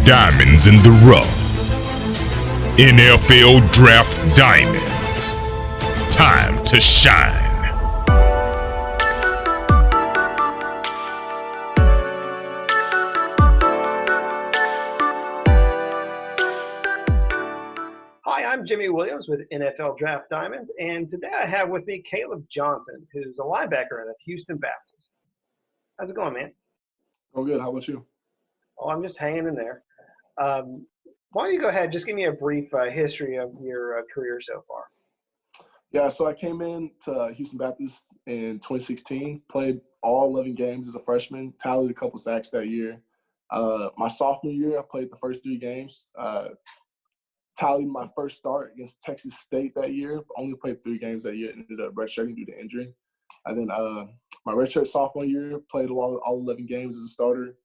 diamonds in the rough. NFL Draft Diamonds. Time to shine. Hi, I'm Jimmy Williams with NFL Draft Diamonds, and today I have with me Caleb Johnson, who's a linebacker at Houston Baptist. How's it going, man? Oh, good. How about you? Oh, I'm just hanging in there. Why don't you go ahead, just give me a brief history of your career so far. Yeah, so I came in to Houston Baptist in 2016, played all 11 games as a freshman, tallied a couple sacks that year. My sophomore year, I played the first 3 games, tallied my first start against Texas State that year, only played 3 games that year, ended up redshirting due to injury. And then my redshirt sophomore year, played all 11 games as a starter,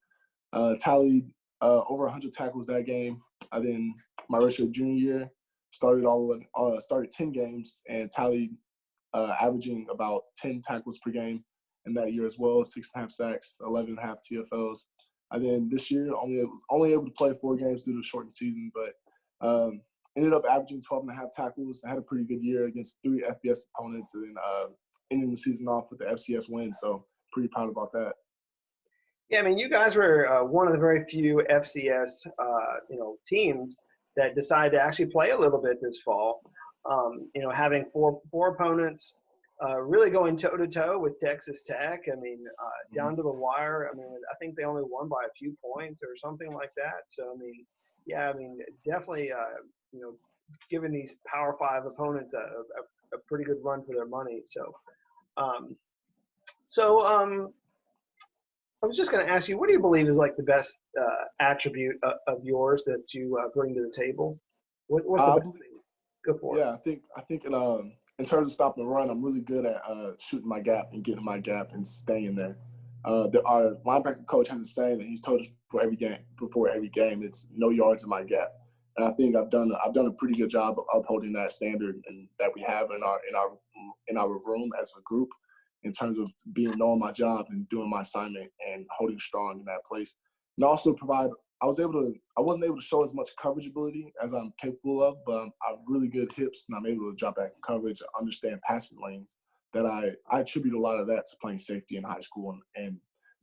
tallied over 100 tackles that game. And then my redshirt junior year, started 10 games and tallied averaging about 10 tackles per game in that year as well, 6.5 sacks, 11.5 TFLs. And then this year, only able to play 4 games due to the shortened season, but ended up averaging 12.5 tackles. I had a pretty good year against 3 FBS opponents, and then ending the season off with the FCS win. So pretty proud about that. Yeah, I mean, you guys were one of the very few FCS, teams that decided to actually play a little bit this fall. Having four opponents, really going toe-to-toe with Texas Tech. I mean, down to the wire. I mean, I think they only won by a few points or something like that. So, I mean, definitely, giving these Power 5 opponents a pretty good run for their money. So, I was just going to ask you, what do you believe is like the best attribute of yours that you bring to the table? What's the best thing? Go for it. Yeah, I think in terms of stopping the run, I'm really good at shooting my gap and getting my gap and staying there. Our linebacker coach has a saying that he's told us before every game, it's no yards in my gap. And I think I've done a pretty good job of upholding that standard and that we have in our room as a group, in terms of knowing my job and doing my assignment and holding strong in that place. And also I wasn't able to show as much coverage ability as I'm capable of, but I have really good hips and I'm able to drop back in coverage, understand passing lanes, that I attribute a lot of that to playing safety in high school and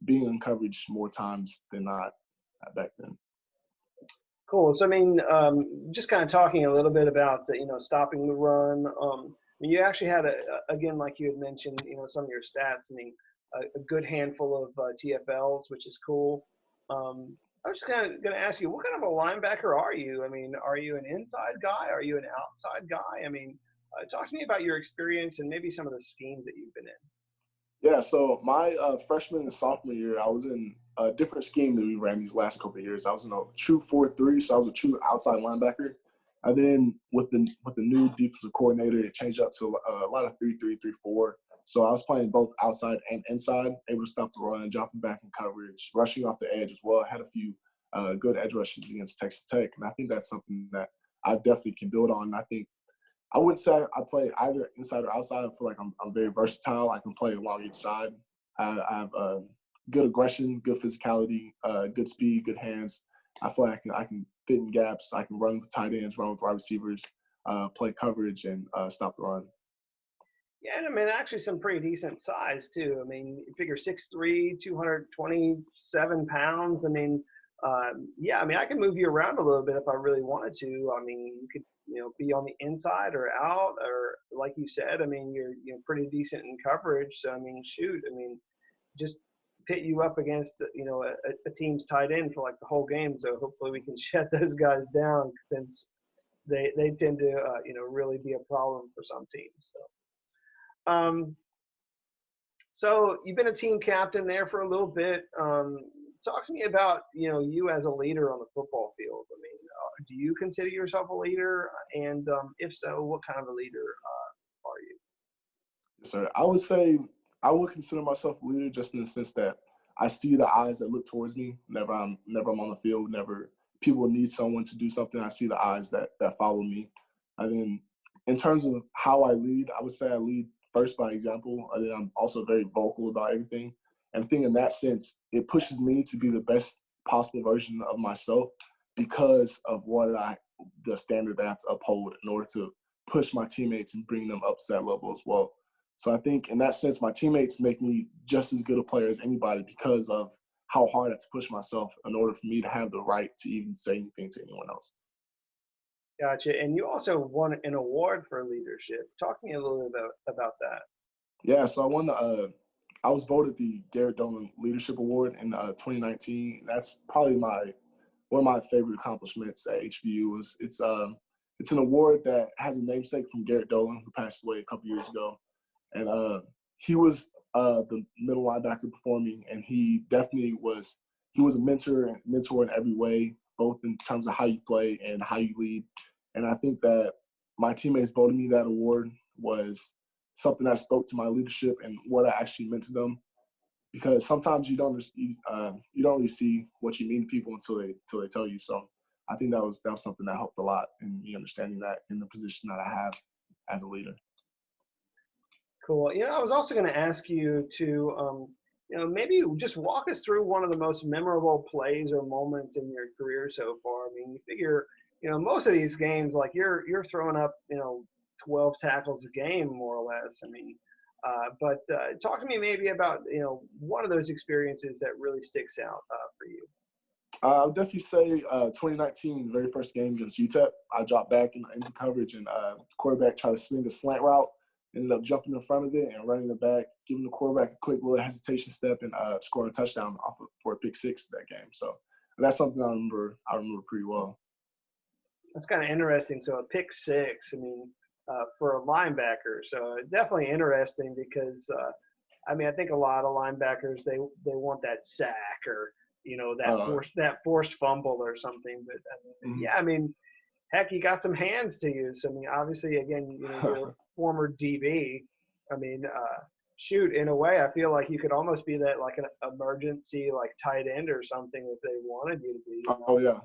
being in coverage more times than not back then. Cool. So, just kind of talking a little bit about, stopping the run. You actually had, again, like you had mentioned, some of your stats. A good handful of TFLs, which is cool. I was just kind of going to ask you, what kind of a linebacker are you? Are you an inside guy? Are you an outside guy? Talk to me about your experience and maybe some of the schemes that you've been in. Yeah, so my freshman and sophomore year, I was in a different scheme that we ran these last couple of years. I was in a true 4-3, so I was a true outside linebacker. And then with the new defensive coordinator, it changed up to a lot of 3-3, 3-4. So I was playing both outside and inside, able to stop the run, dropping back in coverage, rushing off the edge as well. I had a few good edge rushes against Texas Tech, and I think that's something that I definitely can build on. And I wouldn't say I play either inside or outside. I feel like I'm very versatile. I can play along each side. I have good aggression, good physicality, good speed, good hands. I feel like I can fit in gaps. I can run with tight ends, run with wide receivers, play coverage, and stop the run. Yeah, and actually some pretty decent size too. You figure 6'3", 227 pounds. I can move you around a little bit if I really wanted to. You could, be on the inside or out, or like you said, you're pretty decent in coverage. So, just pit you up against, a team's tight end for like the whole game. So hopefully we can shut those guys down, since they tend to, really be a problem for some teams. So you've been a team captain there for a little bit. Talk to me about, you as a leader on the football field. Do you consider yourself a leader? And if so, what kind of a leader are you? Yes, sir. I would say I would consider myself a leader, just in the sense that I see the eyes that look towards me. Whenever I'm on the field, whenever people need someone to do something, I see the eyes that follow me. And then in terms of how I lead, I would say I lead first by example. And then I'm also very vocal about everything. And I think in that sense, it pushes me to be the best possible version of myself because of the standard that I have to uphold in order to push my teammates and bring them up to that level as well. So I think in that sense, my teammates make me just as good a player as anybody because of how hard I have to push myself in order for me to have the right to even say anything to anyone else. Gotcha. And you also won an award for leadership. Talk to me a little bit about that. Yeah, so I won I was voted the Garrett Dolan Leadership Award in 2019. That's probably one of my favorite accomplishments at HBU. It's an award that has a namesake from Garrett Dolan, who passed away a couple years ago. And he was the middle linebacker before me, and he was a mentor in every way, both in terms of how you play and how you lead. And I think that my teammates voting me that award was something that spoke to my leadership and what I actually meant to them. Because sometimes you don't really see what you mean to people until they tell you. So I think that was something that helped a lot in me understanding that in the position that I have as a leader. Cool. You know, I was also going to ask you to, maybe just walk us through one of the most memorable plays or moments in your career so far. I mean, you figure, most of these games, like you're throwing up, 12 tackles a game, more or less. I mean, but talk to me maybe about, one of those experiences that really sticks out for you. I would definitely say 2019, very first game against UTEP. I dropped back into coverage, and the quarterback tried to sling a slant route, ended up jumping in front of it and running it back, giving the quarterback a quick little hesitation step, and scoring a touchdown for a pick six that game. So that's something I remember pretty well. That's kind of interesting. So a pick six, I mean, for a linebacker. So definitely interesting because, I think a lot of linebackers, they want that sack or, that forced fumble or something. But yeah, I mean, heck, you got some hands to use. I mean, obviously, again, you're a former DB. I mean, shoot, in a way, I feel like you could almost be that like an emergency, like tight end or something if they wanted you to be. Oh yeah,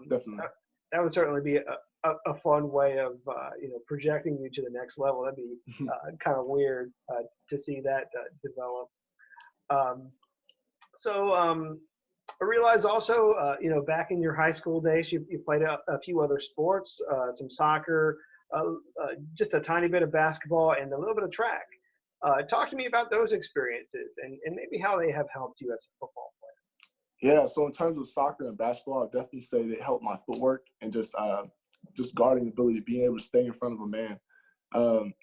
definitely. That would certainly be a fun way of projecting you to the next level. That'd be kind of weird to see that develop. I realize also, back in your high school days, you played a few other sports, some soccer, just a tiny bit of basketball, and a little bit of track. Talk to me about those experiences and maybe how they have helped you as a football player. Yeah, so in terms of soccer and basketball, I'd definitely say they helped my footwork and just guarding ability, being able to stay in front of a man.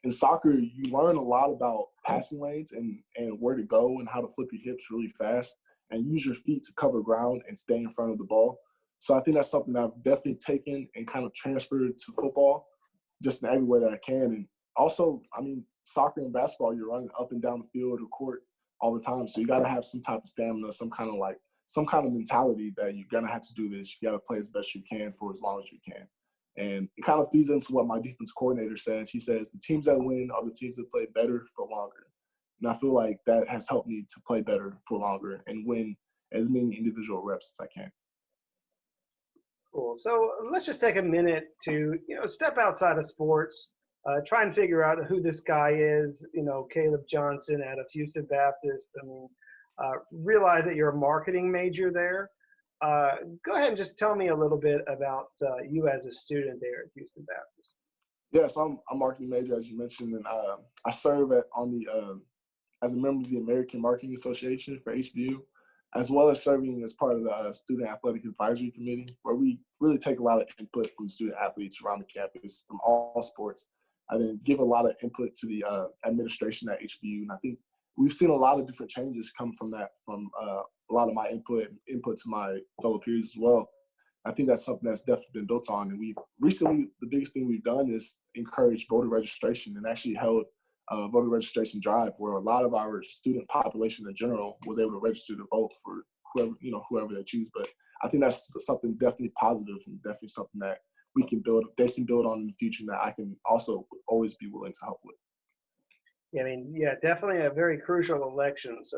In soccer, you learn a lot about passing lanes and where to go and how to flip your hips really fast and use your feet to cover ground and stay in front of the ball. So I think that's something that I've definitely taken and kind of transferred to football just in every way that I can. And also, I mean, soccer and basketball, you're running up and down the field or court all the time. So you got to have some type of stamina, some kind of mentality that you're going to have to do this. You got to play as best you can for as long as you can. And it kind of feeds into what my defense coordinator says. He says the teams that win are the teams that play better for longer. And I feel like that has helped me to play better for longer and win as many individual reps as I can. Cool. So let's just take a minute to, step outside of sports, try and figure out who this guy is, Caleb Johnson out of Houston Baptist. I mean, realize that you're a marketing major there. Go ahead and just tell me a little bit about you as a student there at Houston Baptist. Yeah, so I'm a marketing major, as you mentioned, and I serve as a member of the American Marketing Association for HBU, as well as serving as part of the Student Athletic Advisory Committee, where we really take a lot of input from student athletes around the campus from all sports. I then give a lot of input to the administration at HBU, and I think we've seen a lot of different changes come from that, from a lot of my input to my fellow peers as well. I think that's something that's definitely been built on. And the biggest thing we've done is encourage voter registration and actually held a voter registration drive where a lot of our student population in general was able to register to vote for whoever they choose. But I think that's something definitely positive and definitely something that they can build on in the future and that I can also always be willing to help with. Yeah, I mean, definitely a very crucial election. So,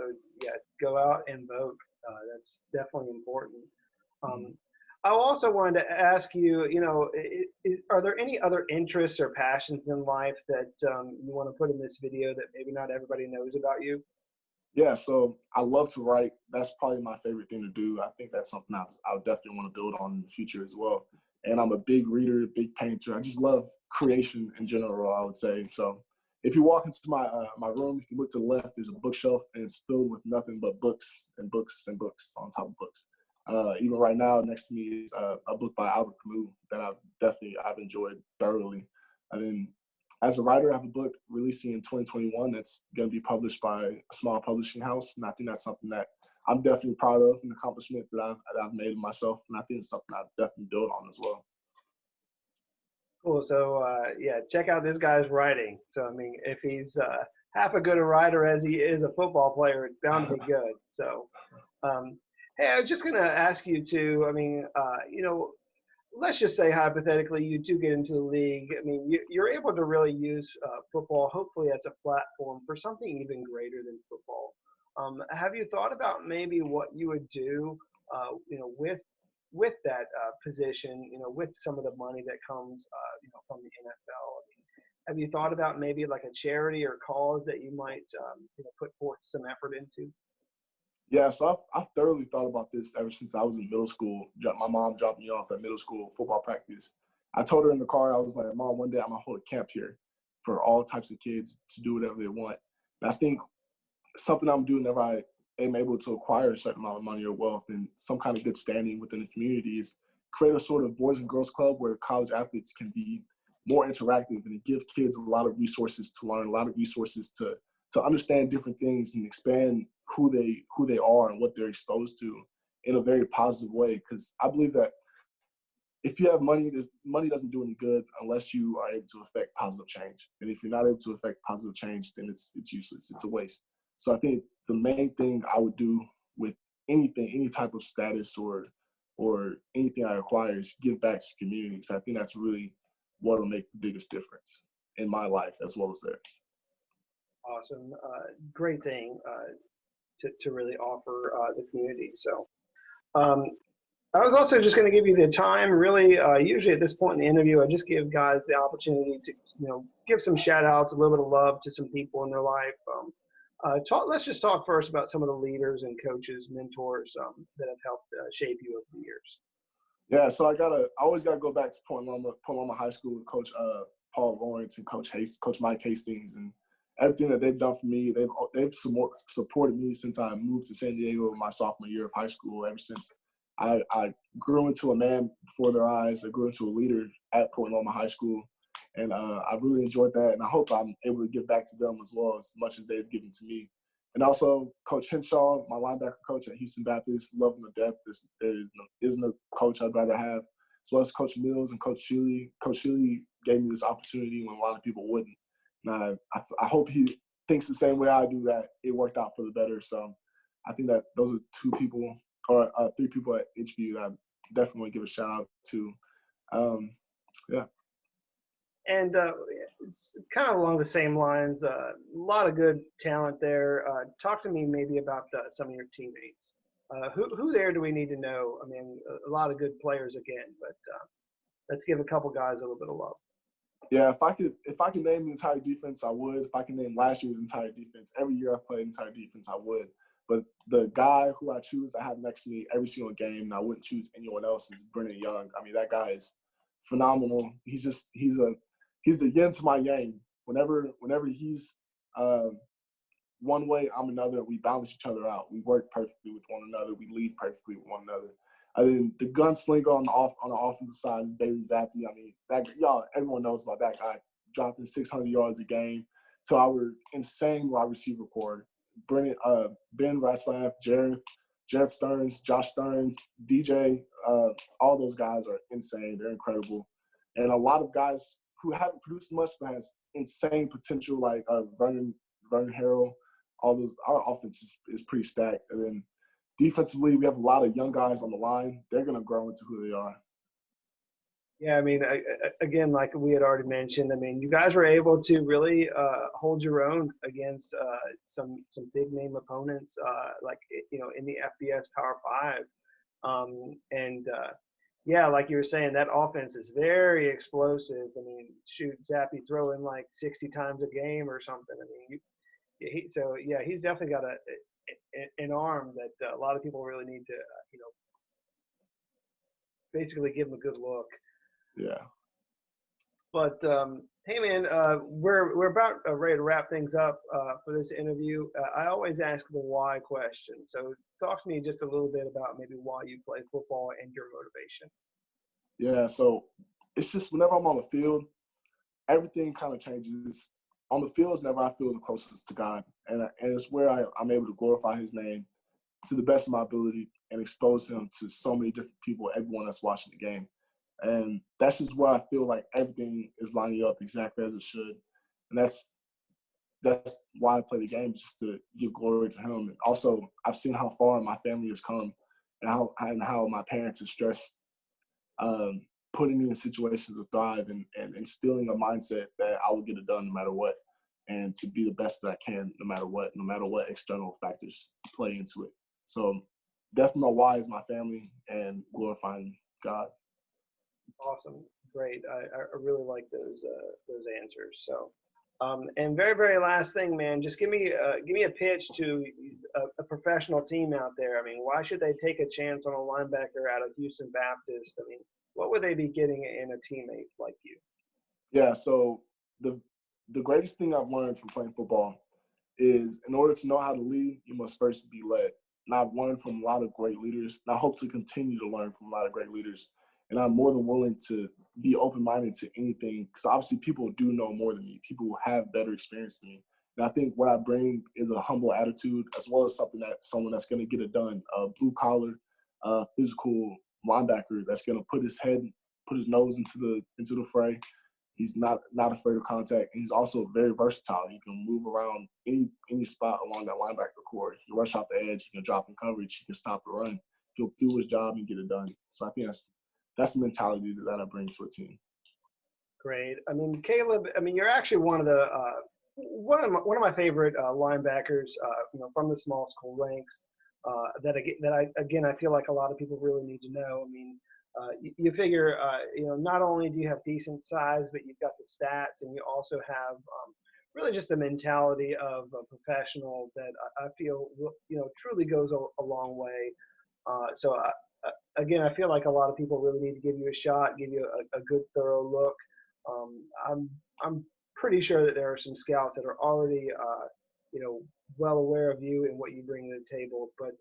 go out and vote. That's definitely important. I also wanted to ask you, are there any other interests or passions in life that you want to put in this video that maybe not everybody knows about you? Yeah, so I love to write. That's probably my favorite thing to do. I think that's something I would definitely want to build on in the future as well. And I'm a big reader, big painter. I just love creation in general, I would say. So if you walk into my room, if you look to the left, there's a bookshelf and it's filled with nothing but books and books and books on top of books. Even right now, next to me is a book by Albert Camus that I've enjoyed thoroughly. And then as a writer, I have a book releasing in 2021 that's going to be published by a small publishing house, and I think that's something that I'm definitely proud of, an accomplishment that I've made of myself, and I think it's something I've definitely built on as well. Cool. So yeah, check out this guy's writing. So I mean, if he's half as good a writer as he is a football player, it's bound to be good. So, hey, I was just gonna ask you to. I mean, let's just say hypothetically you do get into the league. I mean, you're able to really use football, hopefully, as a platform for something even greater than football. Have you thought about maybe what you would do, with that position, with some of the money that comes, from the NFL? I mean, have you thought about maybe like a charity or cause that you might, put forth some effort into? Yeah, so I've thoroughly thought about this ever since I was in middle school. My mom dropped me off at middle school football practice. I told her in the car, I was like, Mom, one day I'm going to hold a camp here for all types of kids to do whatever they want. And I think something I'm doing whenever I am able to acquire a certain amount of money or wealth and some kind of good standing within the community is create a sort of boys and girls club where college athletes can be more interactive and give kids a lot of resources to learn, a lot of resources to understand different things and expand who they are and what they're exposed to in a very positive way. Because I believe that if you have money, money doesn't do any good unless you are able to affect positive change. And if you're not able to affect positive change, then it's useless. It's a waste. So I think the main thing I would do with anything, any type of status or anything I acquire is give back to the community. Because I think that's really what will make the biggest difference in my life as well as theirs. Awesome. Great thing to really offer the community. So um, I was also just going to give you the time. Really, usually at this point in the interview, I just give guys the opportunity to, give some shout outs, a little bit of love to some people in their life. Let's just talk first about some of the leaders and coaches, mentors that have helped shape you over the years. Yeah, so I always gotta go back to Point Loma High School with Coach Paul Lawrence and Coach Mike Hastings, and everything that they've done for me. They've supported me since I moved to San Diego my sophomore year of high school. Ever since I grew into a man before their eyes, I grew into a leader at Point Loma High School, and I've really enjoyed that. And I hope I'm able to give back to them as well as much as they've given to me. And also Coach Henshaw, my linebacker coach at Houston Baptist, love him to death. There isn't a coach I'd rather have. As well as Coach Mills and Coach Shealy. Coach Shealy gave me this opportunity when a lot of people wouldn't. And I hope he thinks the same way I do, that it worked out for the better. So I think that those are three people at HBU that I definitely want to give a shout out to. Yeah. And it's kind of along the same lines. A lot of good talent there. Talk to me maybe about some of your teammates. Who there do we need to know? I mean, a lot of good players again, but let's give a couple guys a little bit of love. Yeah, if I could name the entire defense, I would. If I could name last year's entire defense, every year I played entire defense, I would. But the guy who I choose to have next to me every single game, and I wouldn't choose anyone else, is Brennan Young. I mean, that guy is phenomenal. He's the yin to my yang. Whenever he's one way, I'm another. We balance each other out. We work perfectly with one another. We lead perfectly with one another. And then the gunslinger on the offensive side is Bailey Zappi. I mean, everyone knows about that guy, dropping 600 yards a game to our insane wide receiver core. Ben Ratzlaff, Jeff Stearns, Josh Stearns, DJ, all those guys are insane. They're incredible. And a lot of guys who haven't produced much but has insane potential, like Vernon Harrell. All those, our offense is pretty stacked. And then defensively, we have a lot of young guys on the line. They're going to grow into who they are. Yeah, I mean, again, like we had already mentioned, I mean, you guys were able to really hold your own against some big name opponents, in the FBS Power Five, yeah, like you were saying, that offense is very explosive. I mean, shoot, Zappy throwing like 60 times a game or something. I mean, So yeah, he's definitely got an arm that a lot of people really need to, basically give him a good look. Yeah. But hey, man, we're about ready to wrap things up for this interview. I always ask the why question. So talk to me just a little bit about maybe why you play football and your motivation. Yeah, so it's just whenever I'm on the field, everything kind of changes. On the field is never I feel the closest to God, and it's where I'm able to glorify His name to the best of my ability and expose Him to so many different people, everyone that's watching the game. And that's just where I feel like everything is lining up exactly as it should. And that's why I play the game, just to give glory to Him. And also, I've seen how far my family has come and how my parents have stressed putting me in situations to thrive and instilling a mindset that I will get it done no matter what, and to be the best that I can no matter what external factors play into it. So definitely my why is my family and glorifying God. Awesome, great. I really like those answers. So, and very very last thing, man, just give me a pitch to a professional team out there. I mean, why should they take a chance on a linebacker out of Houston Baptist? I mean, what would they be getting in a teammate like you? Yeah. So the greatest thing I've learned from playing football is in order to know how to lead, you must first be led. And I've learned from a lot of great leaders, and I hope to continue to learn from a lot of great leaders. And I'm more than willing to be open-minded to anything, because obviously people do know more than me. People have better experience than me. And I think what I bring is a humble attitude, as well as someone that's going to get it done. A blue-collar, physical linebacker that's going to put his nose into the fray. He's not afraid of contact, and he's also very versatile. He can move around any spot along that linebacker core. He can rush off the edge. He can drop in coverage. He can stop the run. He'll do his job and get it done. So I think that's the mentality that I bring to a team. Great. I mean, Caleb. I mean, you're actually one of my favorite linebackers. From the small school ranks. I feel like a lot of people really need to know. I mean, you figure, not only do you have decent size, but you've got the stats, and you also have really just the mentality of a professional that I feel, truly goes a long way. Again, I feel like a lot of people really need to give you a shot, give you a good, thorough look. I'm pretty sure that there are some scouts that are already, well aware of you and what you bring to the table. But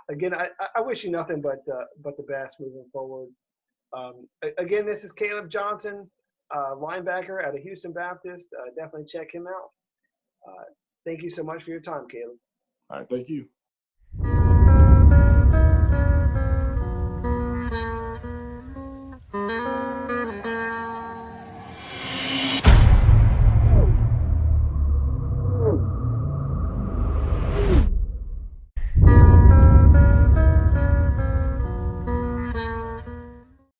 again, I wish you nothing but the best moving forward. Again, this is Caleb Johnson, linebacker out of Houston Baptist. Definitely check him out. Thank you so much for your time, Caleb. All right, thank you.